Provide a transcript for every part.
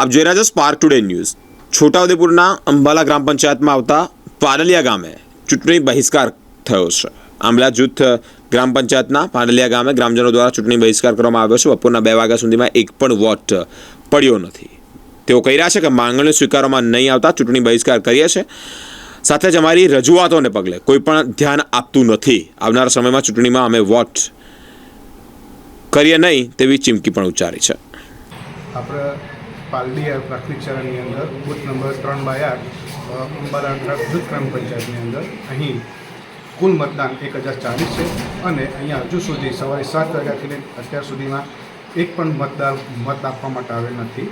આપ જોઈ રહ્યા છો સ્પાર્ક ટુડે ન્યૂઝ। છોટાઉદેપુરના અંબાલા ગ્રામ પંચાયતમાં આવતા પાડલિયા ગામે ચૂંટણી બહિષ્કાર થયો છે। આંબલા જૂથ ગ્રામ પંચાયતના પાડલિયા ગામે ગ્રામજનો દ્વારા ચૂંટણી બહિષ્કાર કરવામાં આવ્યો છે। બપોરના 2 વાગ્યા સુધીમાં એક પણ વોટ પડ્યો નથી। તેઓ કહી રહ્યા છે કે માંગણીઓ સ્વીકારવામાં નહીં આવતા ચૂંટણી બહિષ્કાર કરીએ છીએ। સાથે જ અમારી રજૂઆતોને પગલે કોઈ પણ ધ્યાન આપતું નથી। આવનારા સમયમાં ચૂંટણીમાં અમે વોટ કરીએ નહીં તેવી ચીમકી પણ ઉચ્ચારી છે। આપણે પાલડીયા પ્રાથમિક શાળાની અંદર બૂથ નંબર 3/8 અંબાલા જૂથ ગ્રામ પંચાયતની અંદર અહીં કુલ મતદાન 1040 છે અને અહીંયા હજુ સુધી સવારે 7 વાગ્યાથી લઈને અત્યાર સુધીમાં એક પણ મત આપવા માટે આવેલ નથી।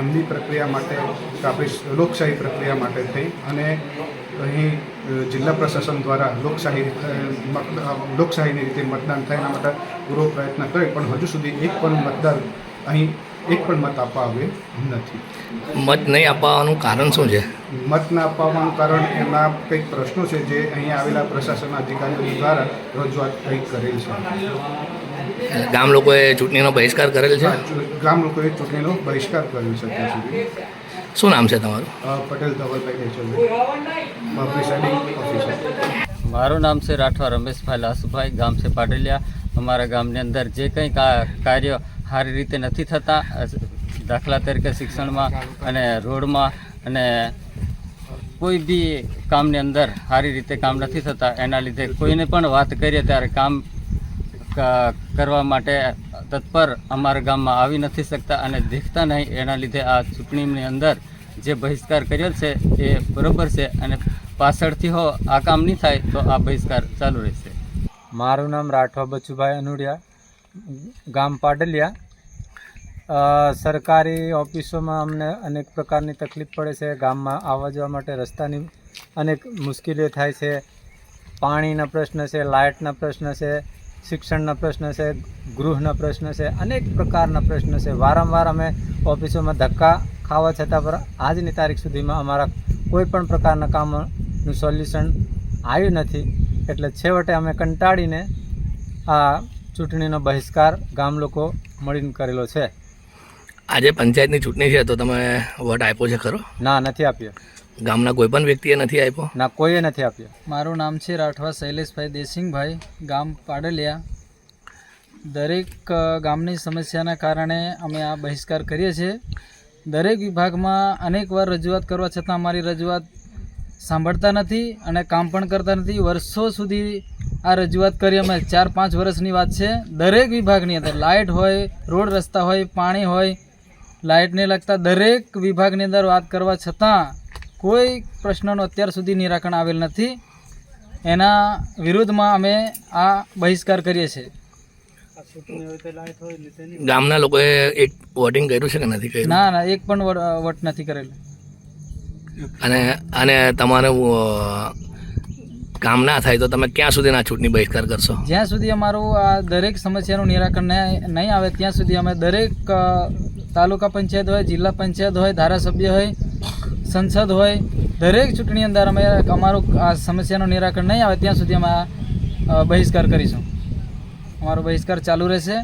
એમની પ્રક્રિયા માટે આપણી લોકશાહી પ્રક્રિયા માટે થઈ અને અહીં જિલ્લા પ્રશાસન દ્વારા લોકશાહીની રીતે મતદાન થાય એના માટે પૂરો પ્રયત્ન કરે પણ હજુ સુધી એક પણ મતદાર અહીં એક પણ મત આપવા આવે નથી। મત નહીં આપવાનું કારણ શું છે? મત ના આપવાનું કારણ એના કંઈક પ્રશ્નો છે જે અહીંયા આવેલા પ્રશાસન અધિકારીઓ દ્વારા રજૂઆત કંઈક કરેલ છે। ગામ લોકોએ ચૂંટણીનો બહિષ્કાર કરેલ છે? ગામ લોકોએ ચૂંટણીનો બહિષ્કાર કરેલ છે અત્યાર સુધી। શું નામ છે તમારું? Patel Dhavalbhai Chaudhary, presiding officer. મારું નામ છે રાઠવા રમેશભાઈ લાસુભાઈ, ગામ છે પાડલિયા। અમારા ગામની અંદર જે કંઈ કાર્ય સારી રીતે નથી થતા, દાખલા તરીકે શિક્ષણમાં અને રોડમાં અને કોઈ બી કામની અંદર સારી રીતે કામ નથી થતા, એના લીધે કોઈને પણ વાત કરીએ ત્યારે કામ કરવા માટે તત્પર અમારા ગામમાં આવી નથી શકતા અને દેખતા નહીં। એના લીધે આ ચૂંટણીની અંદર જે બહિષ્કાર કર્યો છે એ બરાબર છે અને પાછળથી આ કામ નહીં થાય તો આ બહિષ્કાર ચાલુ રહેશે। મારું નામ રાઠવા બચુભાઈ અનુડિયા, ગામ પાડલિયા। સરકારી ઓફિસોમાં અમને અનેક પ્રકારની તકલીફ પડે છે। ગામમાં આવવા જવા માટે રસ્તાની અનેક મુશ્કેલીઓ થાય છે। પાણીના પ્રશ્ન છે, લાઇટના પ્રશ્ન છે, શિક્ષણના પ્રશ્ન છે, ગૃહના પ્રશ્ન છે, અનેક પ્રકારના પ્રશ્ન છે। વારંવાર અમે ઓફિસોમાં ધક્કા ખાવા છતાં પણ આજની તારીખ સુધીમાં અમારા કોઈ પણ પ્રકારના કામનું સોલ્યુશન આવ્યું નથી। એટલે છેવટે અમે કંટાળીને આ ચૂંટણીનો બહિષ્કાર ગામ લોકો મળીને કરેલો છે। આજે પંચાયતની ચૂંટણી છે તો તમે વોટ આપ્યો છે ખરો? ના, નથી આપ્યો। ગામના કોઈ પણ વ્યક્તિએ નથી આપ્યો? ના, કોઈએ નથી આપ્યો। મારું નામ છે રાઠવા શૈલેષભાઈ દેસિંગભાઈ, ગામ પાડલિયા। દરેક ગામની સમસ્યાના કારણે અમે આ બહિષ્કાર કરીએ છીએ। દરેક વિભાગમાં અનેકવાર રજૂઆત કરવા છતાં અમારી રજૂઆત સાંભળતા નથી અને કામ પણ કરતા નથી। વર્ષો સુધી આ રજૂઆત કરી અમે 4-5 વર્ષની વાત છે। દરેક વિભાગની અંદર લાઇટ હોય, રોડ રસ્તા હોય, પાણી હોય, લાઇટને લગતા દરેક વિભાગની અંદર વાત કરવા છતાં કોઈ પ્રશ્નનું અત્યાર સુધી નિરાકરણ આવેલ નથી। એના વિરુદ્ધમાં અમે આ બહિષ્કાર કરીએ છીએ। ગામના લોકોએ એક વોટિંગ કર્યું છે કે નથી કર્યું? ના, એક પણ વોટ નથી કરેલો। અને તમારે કામ ના થાય તો તમે ક્યાં સુધીના ચૂંટણી બહિષ્કાર કરશો? જ્યાં સુધી અમારું આ દરેક સમસ્યાનું નિરાકરણ નહીં આવે ત્યાં સુધી અમે દરેક તાલુકા પંચાયત હોય, જિલ્લા પંચાયત હોય, ધારાસભ્ય હોય, સંસદ હોય, દરેક ચૂંટણી અંદર અમે અમારું આ સમસ્યાનું નિરાકરણ નહીં આવે ત્યાં સુધી અમે બહિષ્કાર કરીશું। અમારો બહિષ્કાર ચાલુ રહેશે।